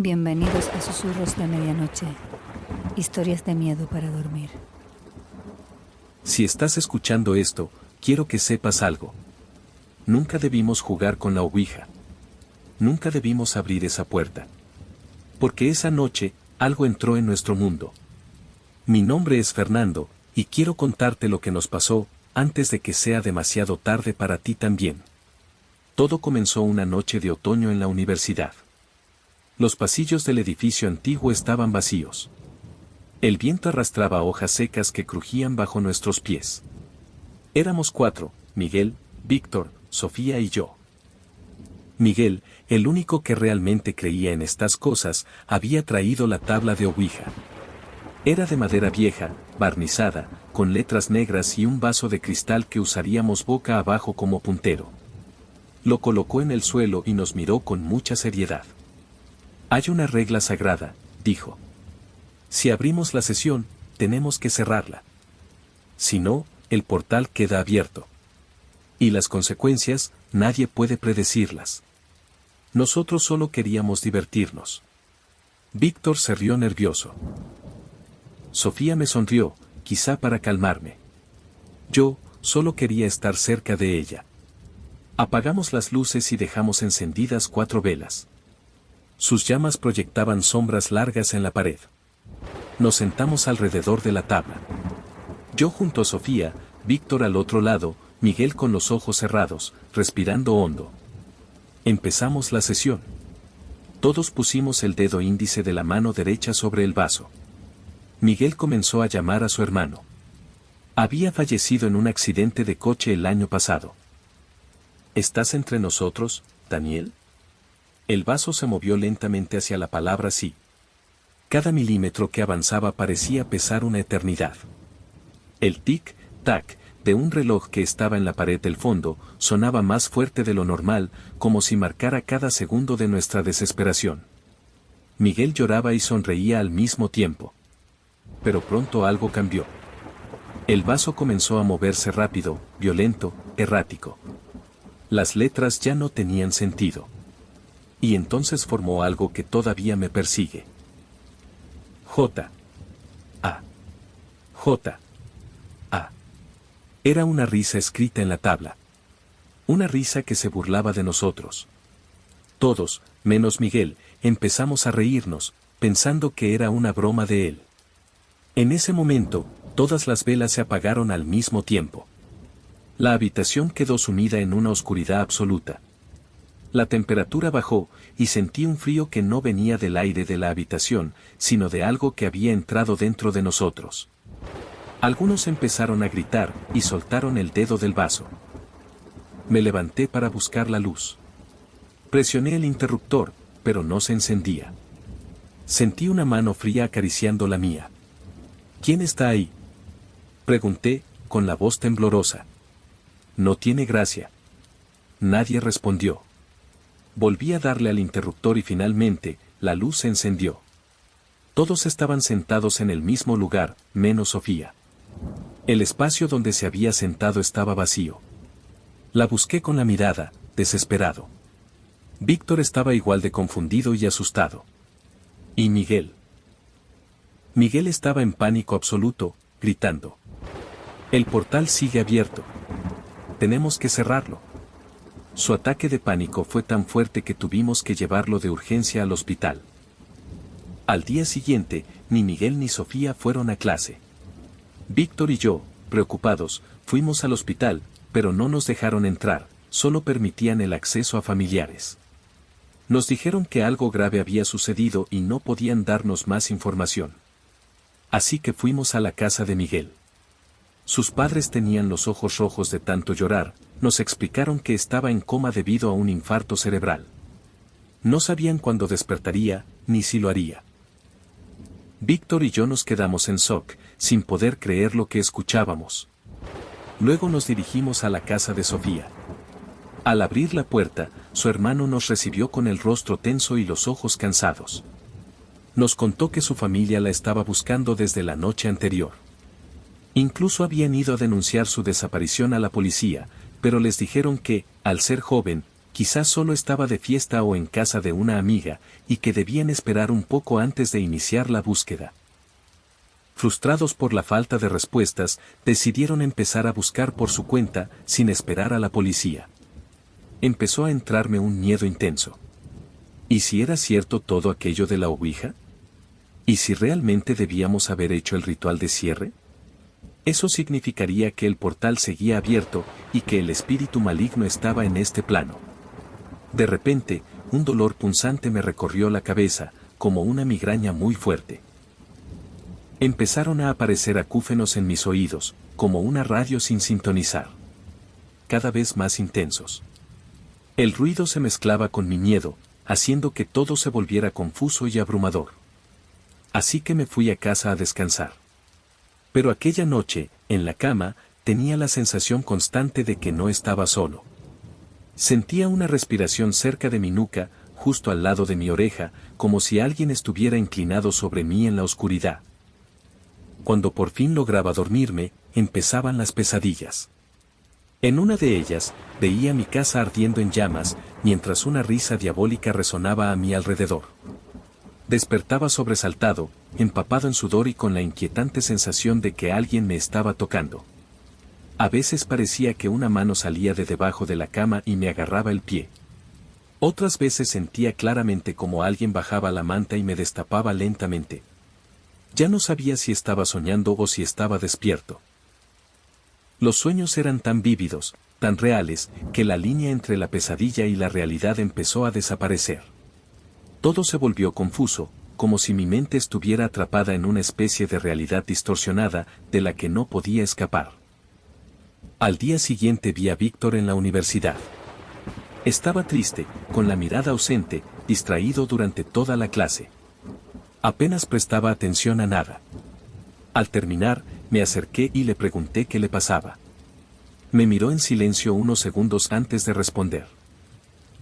Bienvenidos a Susurros de Medianoche. Historias de miedo para dormir. Si estás escuchando esto, quiero que sepas algo. Nunca debimos jugar con la ouija. Nunca debimos abrir esa puerta. Porque esa noche, algo entró en nuestro mundo. Mi nombre es Fernando, y quiero contarte lo que nos pasó, antes de que sea demasiado tarde para ti también. Todo comenzó una noche de otoño en la universidad. Los pasillos del edificio antiguo estaban vacíos. El viento arrastraba hojas secas que crujían bajo nuestros pies. Éramos 4, Miguel, Víctor, Sofía y yo. Miguel, el único que realmente creía en estas cosas, había traído la tabla de ouija. Era de madera vieja, barnizada, con letras negras y un vaso de cristal que usaríamos boca abajo como puntero. Lo colocó en el suelo y nos miró con mucha seriedad. Hay una regla sagrada, dijo. Si abrimos la sesión, tenemos que cerrarla. Si no, el portal queda abierto. Y las consecuencias, nadie puede predecirlas. Nosotros solo queríamos divertirnos. Víctor se rió nervioso. Sofía me sonrió, quizá para calmarme. Yo, solo quería estar cerca de ella. Apagamos las luces y dejamos encendidas 4 velas. Sus llamas proyectaban sombras largas en la pared. Nos sentamos alrededor de la tabla. Yo junto a Sofía, Víctor al otro lado, Miguel con los ojos cerrados, respirando hondo. Empezamos la sesión. Todos pusimos el dedo índice de la mano derecha sobre el vaso. Miguel comenzó a llamar a su hermano. Había fallecido en un accidente de coche el año pasado. ¿Estás entre nosotros, Daniel? El vaso se movió lentamente hacia la palabra sí. Cada milímetro que avanzaba parecía pesar una eternidad. El tic-tac de un reloj que estaba en la pared del fondo sonaba más fuerte de lo normal, como si marcara cada segundo de nuestra desesperación. Miguel lloraba y sonreía al mismo tiempo. Pero pronto algo cambió. El vaso comenzó a moverse rápido, violento, errático. Las letras ya no tenían sentido. Y entonces formó algo que todavía me persigue. J. A. J. A. Era una risa escrita en la tabla. Una risa que se burlaba de nosotros. Todos, menos Miguel, empezamos a reírnos, pensando que era una broma de él. En ese momento, todas las velas se apagaron al mismo tiempo. La habitación quedó sumida en una oscuridad absoluta. La temperatura bajó, y sentí un frío que no venía del aire de la habitación, sino de algo que había entrado dentro de nosotros. Algunos empezaron a gritar, y soltaron el dedo del vaso. Me levanté para buscar la luz. Presioné el interruptor, pero no se encendía. Sentí una mano fría acariciando la mía. ¿Quién está ahí?, pregunté, con la voz temblorosa. No tiene gracia. Nadie respondió. Volví a darle al interruptor y finalmente, la luz se encendió. Todos estaban sentados en el mismo lugar, menos Sofía. El espacio donde se había sentado estaba vacío. La busqué con la mirada, desesperado. Víctor estaba igual de confundido y asustado. ¿Y Miguel? Miguel estaba en pánico absoluto, gritando. El portal sigue abierto. Tenemos que cerrarlo. Su ataque de pánico fue tan fuerte que tuvimos que llevarlo de urgencia al hospital. Al día siguiente, ni Miguel ni Sofía fueron a clase. Víctor y yo, preocupados, fuimos al hospital, pero no nos dejaron entrar, solo permitían el acceso a familiares. Nos dijeron que algo grave había sucedido y no podían darnos más información. Así que fuimos a la casa de Miguel. Sus padres tenían los ojos rojos de tanto llorar, nos explicaron que estaba en coma debido a un infarto cerebral. No sabían cuándo despertaría, ni si lo haría. Víctor y yo nos quedamos en shock, sin poder creer lo que escuchábamos. Luego nos dirigimos a la casa de Sofía. Al abrir la puerta, su hermano nos recibió con el rostro tenso y los ojos cansados. Nos contó que su familia la estaba buscando desde la noche anterior. Incluso habían ido a denunciar su desaparición a la policía, pero les dijeron que, al ser joven, quizás solo estaba de fiesta o en casa de una amiga, y que debían esperar un poco antes de iniciar la búsqueda. Frustrados por la falta de respuestas, decidieron empezar a buscar por su cuenta, sin esperar a la policía. Empezó a entrarme un miedo intenso. ¿Y si era cierto todo aquello de la ouija? ¿Y si realmente debíamos haber hecho el ritual de cierre? Eso significaría que el portal seguía abierto y que el espíritu maligno estaba en este plano. De repente, un dolor punzante me recorrió la cabeza, como una migraña muy fuerte. Empezaron a aparecer acúfenos en mis oídos, como una radio sin sintonizar. Cada vez más intensos. El ruido se mezclaba con mi miedo, haciendo que todo se volviera confuso y abrumador. Así que me fui a casa a descansar. Pero aquella noche, en la cama, tenía la sensación constante de que no estaba solo. Sentía una respiración cerca de mi nuca, justo al lado de mi oreja, como si alguien estuviera inclinado sobre mí en la oscuridad. Cuando por fin lograba dormirme, empezaban las pesadillas. En una de ellas, veía mi casa ardiendo en llamas, mientras una risa diabólica resonaba a mi alrededor. Despertaba sobresaltado, empapado en sudor y con la inquietante sensación de que alguien me estaba tocando. A veces parecía que una mano salía de debajo de la cama y me agarraba el pie. Otras veces sentía claramente como alguien bajaba la manta y me destapaba lentamente. Ya no sabía si estaba soñando o si estaba despierto. Los sueños eran tan vívidos, tan reales, que la línea entre la pesadilla y la realidad empezó a desaparecer. Todo se volvió confuso, como si mi mente estuviera atrapada en una especie de realidad distorsionada, de la que no podía escapar. Al día siguiente vi a Víctor en la universidad. Estaba triste, con la mirada ausente, distraído durante toda la clase. Apenas prestaba atención a nada. Al terminar, me acerqué y le pregunté qué le pasaba. Me miró en silencio unos segundos antes de responder.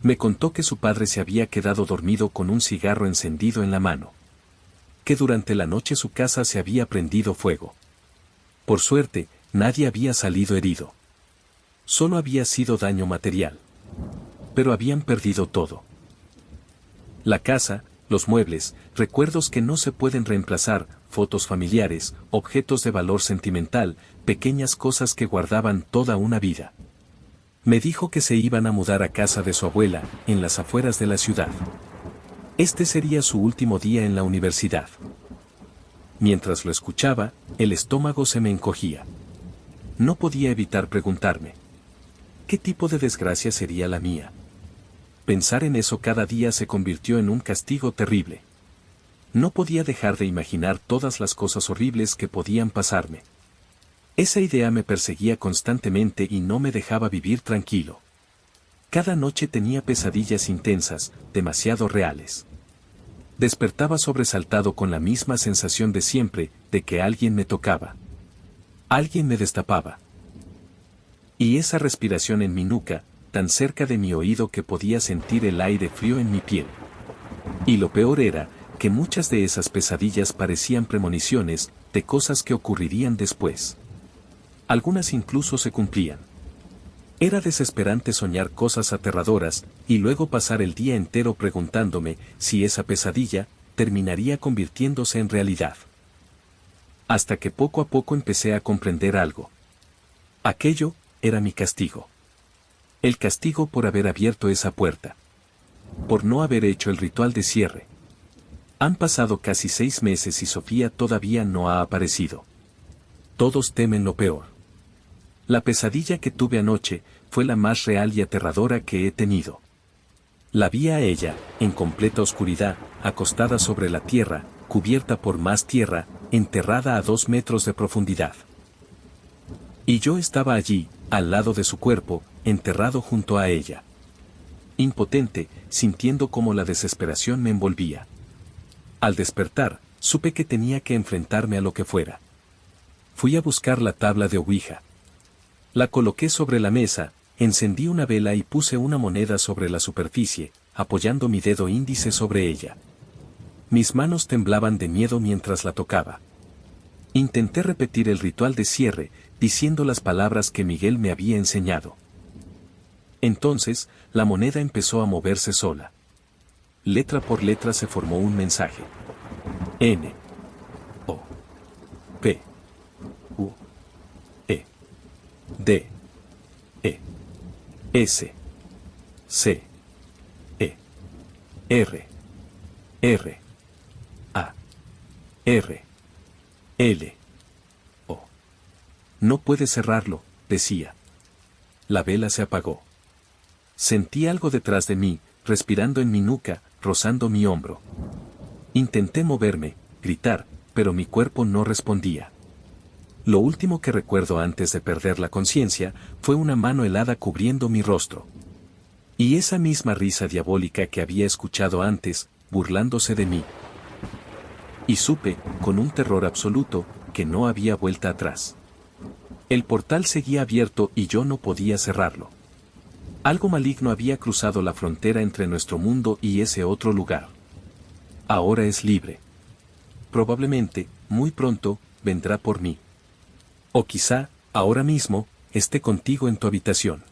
Me contó que su padre se había quedado dormido con un cigarro encendido en la mano. Que durante la noche su casa se había prendido fuego. Por suerte, nadie había salido herido. Solo había sido daño material. Pero habían perdido todo. La casa, los muebles, recuerdos que no se pueden reemplazar, fotos familiares, objetos de valor sentimental, pequeñas cosas que guardaban toda una vida. Me dijo que se iban a mudar a casa de su abuela, en las afueras de la ciudad. Este sería su último día en la universidad. Mientras lo escuchaba, el estómago se me encogía. No podía evitar preguntarme: ¿qué tipo de desgracia sería la mía? Pensar en eso cada día se convirtió en un castigo terrible. No podía dejar de imaginar todas las cosas horribles que podían pasarme. Esa idea me perseguía constantemente y no me dejaba vivir tranquilo. Cada noche tenía pesadillas intensas, demasiado reales. Despertaba sobresaltado con la misma sensación de siempre, de que alguien me tocaba. Alguien me destapaba. Y esa respiración en mi nuca, tan cerca de mi oído que podía sentir el aire frío en mi piel. Y lo peor era, que muchas de esas pesadillas parecían premoniciones, de cosas que ocurrirían después. Algunas incluso se cumplían. Era desesperante soñar cosas aterradoras, y luego pasar el día entero preguntándome si esa pesadilla terminaría convirtiéndose en realidad. Hasta que poco a poco empecé a comprender algo. Aquello era mi castigo. El castigo por haber abierto esa puerta. Por no haber hecho el ritual de cierre. Han pasado casi 6 meses y Sofía todavía no ha aparecido. Todos temen lo peor. La pesadilla que tuve anoche fue la más real y aterradora que he tenido. La vi a ella, en completa oscuridad, acostada sobre la tierra, cubierta por más tierra, enterrada a 2 metros de profundidad. Y yo estaba allí, al lado de su cuerpo, enterrado junto a ella. Impotente, sintiendo cómo la desesperación me envolvía. Al despertar, supe que tenía que enfrentarme a lo que fuera. Fui a buscar la tabla de ouija. La coloqué sobre la mesa, encendí una vela y puse una moneda sobre la superficie, apoyando mi dedo índice sobre ella. Mis manos temblaban de miedo mientras la tocaba. Intenté repetir el ritual de cierre, diciendo las palabras que Miguel me había enseñado. Entonces, la moneda empezó a moverse sola. Letra por letra se formó un mensaje. N. O. P. U. E. D. E. S. C. E. R. R. A. R. L. O. No puedes cerrarlo, decía. La vela se apagó. Sentí algo detrás de mí, respirando en mi nuca, rozando mi hombro. Intenté moverme, gritar, pero mi cuerpo no respondía. Lo último que recuerdo antes de perder la conciencia fue una mano helada cubriendo mi rostro. Y esa misma risa diabólica que había escuchado antes, burlándose de mí. Y supe, con un terror absoluto, que no había vuelta atrás. El portal seguía abierto y yo no podía cerrarlo. Algo maligno había cruzado la frontera entre nuestro mundo y ese otro lugar. Ahora es libre. Probablemente, muy pronto, vendrá por mí. O quizá, ahora mismo, esté contigo en tu habitación.